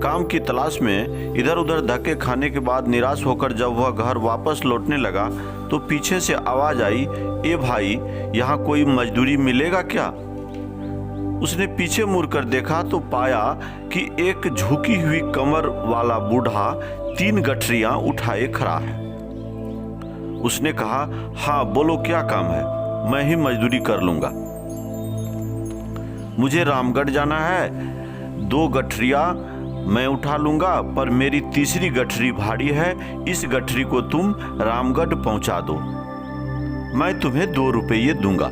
काम की तलाश में इधर उधर धक्के खाने के बाद निराश होकर जब वह घर वापस लौटने लगा तो पीछे से आवाज आई, ए भाई, यहाँ कोई मजदूरी मिलेगा क्या? उसने पीछे मुड़कर देखा तो पाया कि एक झुकी हुई कमर वाला बूढ़ा 3 गठरियां उठाए खड़ा है। उसने कहा, हाँ बोलो क्या काम है, मैं ही मजदूरी कर लूंगा। मुझे रामगढ़ जाना है, 2 गठरियां मैं उठा लूंगा, पर मेरी तीसरी गठरी भारी है, इस गठरी को तुम रामगढ़ पहुंचा दो, मैं तुम्हें 2 रुपये दूंगा।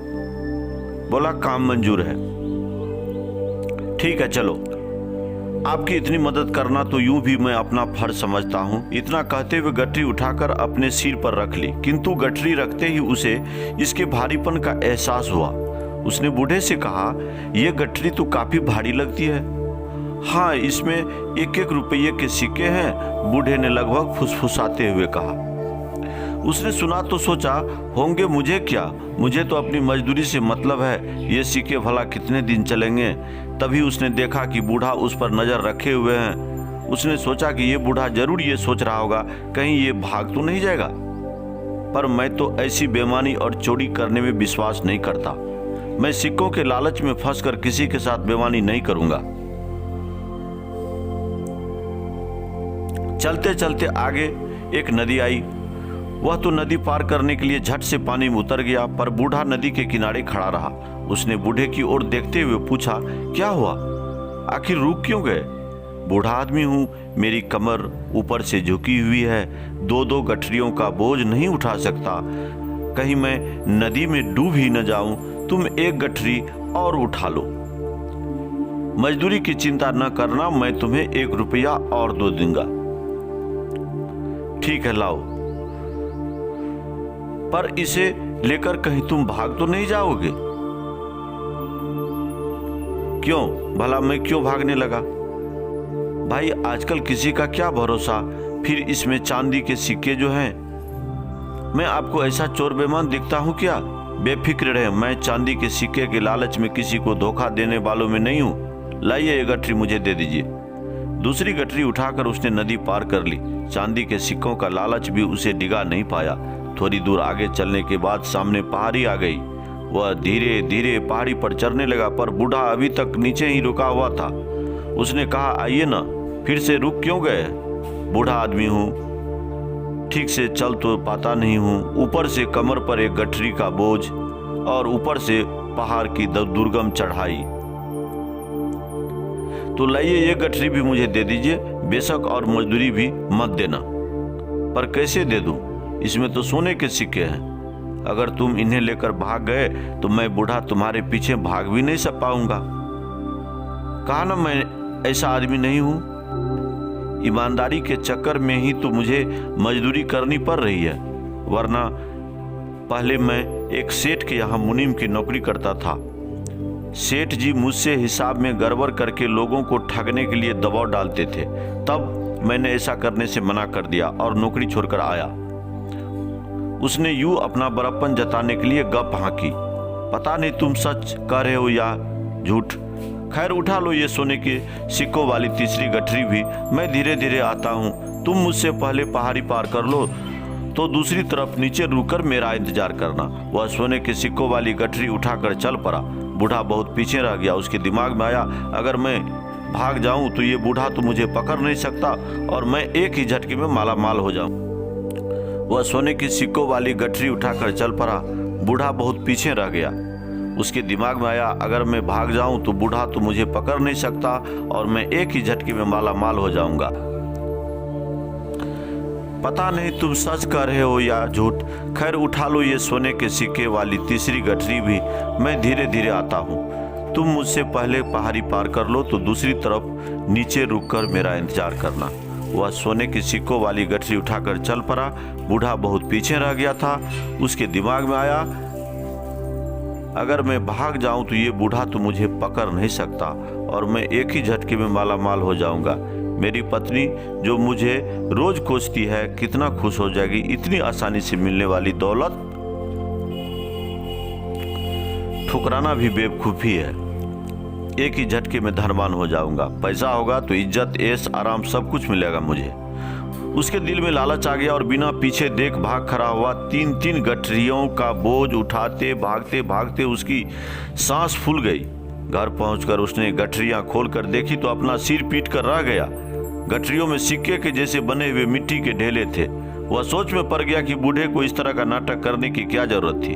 बोला, काम मंजूर है, ठीक है चलो। आपकी इतनी मदद करना तो यूं भी मैं अपना फर्ज समझता हूं। इतना कहते हुए गठरी उठाकर अपने सिर पर रख ली, किंतु गठरी रखते ही उसे इसके भारीपन का एहसास हुआ। उसने बूढ़े से कहा, यह गठरी तो काफी भारी लगती है। हाँ, इसमें 1-1 रुपये के सिक्के हैं, बूढ़े ने लगभग फुसफुसाते हुए कहा। उसने सुना तो सोचा, होंगे मुझे क्या, मुझे तो अपनी मजदूरी से मतलब है, ये सिक्के भला कितने दिन चलेंगे। तभी उसने देखा कि बूढ़ा उस पर नजर रखे हुए हैं। उसने सोचा कि ये बूढ़ा जरूर ये सोच रहा होगा, कहीं ये भाग तो नहीं जाएगा। पर मैं तो ऐसी बेईमानी और चोरी करने में विश्वास नहीं करता। मैं सिक्कों के लालच में फंसकर किसी के साथ बेईमानी नहीं करूंगा। चलते चलते आगे एक नदी आई। वह तो नदी पार करने के लिए झट से पानी में उतर गया, पर बूढ़ा नदी के किनारे खड़ा रहा। उसने बूढ़े की ओर देखते हुए पूछा, क्या हुआ, आखिर रुक क्यों गए? बूढ़ा आदमी हूँ, मेरी कमर ऊपर से झुकी हुई है, 2-2 गठरियों का बोझ नहीं उठा सकता, कहीं मैं नदी में डूब ही न जाऊं। तुम 1 गठरी और उठा लो, मजदूरी की चिंता न करना, मैं तुम्हें 1 रुपया और दो दूंगा। ठीक है, लाओ, पर इसे लेकर कहीं तुम भाग तो नहीं जाओगे? क्यों भला, मैं क्यों भागने लगा? भाई आजकल किसी का क्या भरोसा, फिर इसमें चांदी के सिक्के जो हैं। मैं आपको ऐसा चोर बेईमान दिखता हूं क्या? बेफिक्र रहे, मैं चांदी के सिक्के के लालच में किसी को धोखा देने वालों में नहीं हूं। लाइए, ये गठरी मुझे दे दीजिए। दूसरी गठरी उठाकर उसने नदी पार कर ली। चांदी के सिक्कों का लालच भी उसे डिगा नहीं पाया। थोड़ी दूर आगे चलने के बाद सामने पहाड़ी आ गई। वह धीरे धीरे पहाड़ी पर चढ़ने लगा, पर बूढ़ा अभी तक नीचे ही रुका हुआ था। उसने कहा, आइए ना, फिर से रुक क्यों गए? बूढ़ा आदमी हूँ, ठीक से चल तो पाता नहीं हूँ, ऊपर से कमर पर 1 गठरी का बोझ और ऊपर से पहाड़ की दुर्गम चढ़ाई। तो लाइए, ये गठरी भी मुझे दे दीजिए, बेशक और मजदूरी भी मत देना। पर कैसे दे दूं? इसमें तो सोने के सिक्के हैं। अगर तुम इन्हें लेकर भाग गए तो मैं बूढ़ा तुम्हारे पीछे भाग भी नहीं सक पाऊंगा। कहा ना, मैं ऐसा आदमी नहीं हूं। ईमानदारी के चक्कर में ही तो मुझे मजदूरी करनी पड़ रही है, वरना पहले मैं एक सेठ के यहाँ मुनीम की नौकरी करता था। सेठ जी मुझसे हिसाब में गड़बड़ करके लोगों को ठगने के लिए दबाव डालते थे। तब मैंने ऐसा करने से मना कर दिया और नौकरी छोड़कर आया। उसने यूं अपना बड़प्पन जताने के लिए गप हाँकी। पता नहीं तुम सच कह रहे हो या झूठ। खैर, उठा लो ये सोने के सिक्कों वाली तीसरी गठरी भी, मैं धीरे धीरे आता हूँ। तुम मुझसे पहले पहाड़ी पार कर लो तो दूसरी तरफ नीचे रुककर मेरा इंतजार करना। वह सोने के सिक्कों वाली गठरी उठाकर चल पड़ा। बूढ़ा बहुत पीछे रह गया। उसके दिमाग में आया, अगर मैं भाग जाऊं तो ये बूढ़ा तो मुझे पकड़ नहीं सकता और मैं एक ही झटके में माला माल हो जाऊं। वह सोने की सिक्कों वाली गठरी उठाकर चल पड़ा। बूढ़ा बहुत पीछे रह गया। उसके दिमाग में आया, अगर मैं भाग जाऊं तो बूढ़ा तो मुझे पकड़ नहीं सकता और मैं एक ही झटके में माला माल हो जाऊंगा। पता नहीं तुम सच कह रहे हो या झूठ। खैर, उठा लो ये सोने के सिक्के वाली तीसरी गठरी भी, मैं धीरे धीरे आता हूँ। तुम मुझसे पहले पहाड़ी पार कर लो तो दूसरी तरफ नीचे रुककर मेरा इंतजार करना। वह सोने की सिक्कों वाली गठरी उठाकर चल पड़ा। बूढ़ा बहुत पीछे रह गया था। उसके दिमाग में आया, अगर मैं भाग जाऊं तो ये बूढ़ा तो मुझे पकड़ नहीं सकता और मैं एक ही झटके में माला माल हो जाऊंगा। मेरी पत्नी जो मुझे रोज कोसती है कितना खुश हो जाएगी। इतनी आसानी से मिलने वाली दौलत ठुकराना भी बेवकूफ़ी है। एक ही झटके में धनवान हो जाऊंगा। पैसा होगा तो इज्जत, ऐश, आराम सब कुछ मिलेगा मुझे। उसके दिल में लालच आ गया और बिना पीछे देख भाग खड़ा हुआ। 3-3 गठरियों का बोझ उठाते भागते भागते उसकी सांस फूल गई। घर पहुंचकर उसने गठरियां खोलकर देखी तो अपना सिर पीट कर रह गया। गठरियों में सिक्के के जैसे बने हुए मिट्टी के ढेले थे। वह सोच में पड़ गया कि बूढ़े को इस तरह का नाटक करने की क्या जरूरत थी।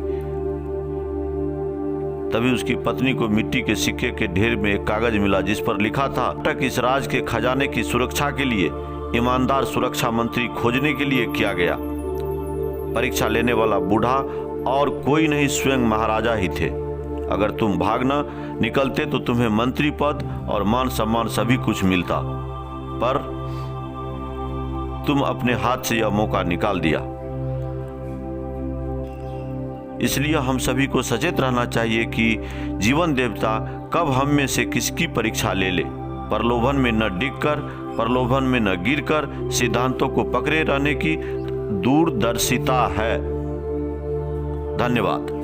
तभी उसकी पत्नी को मिट्टी के सिक्के के ढेर में एक कागज मिला जिस पर लिखा था, नाटक इस राज के खजाने की सुरक्षा के लिए ईमानदार सुरक्षा मंत्री खोजने के लिए किया गया। परीक्षा लेने वाला बूढ़ा और कोई नहीं, स्वयं महाराजा ही थे। अगर तुम भाग न निकलते तो तुम्हें मंत्री पद और मान सम्मान सभी कुछ मिलता, पर तुम अपने हाथ से यह मौका निकाल दिया। इसलिए हम सभी को सचेत रहना चाहिए कि जीवन देवता कब हम में से किसकी परीक्षा ले ले। प्रलोभन में न डिगकर, प्रलोभन में न गिरकर सिद्धांतों को पकड़े रहने की दूरदर्शिता है। धन्यवाद।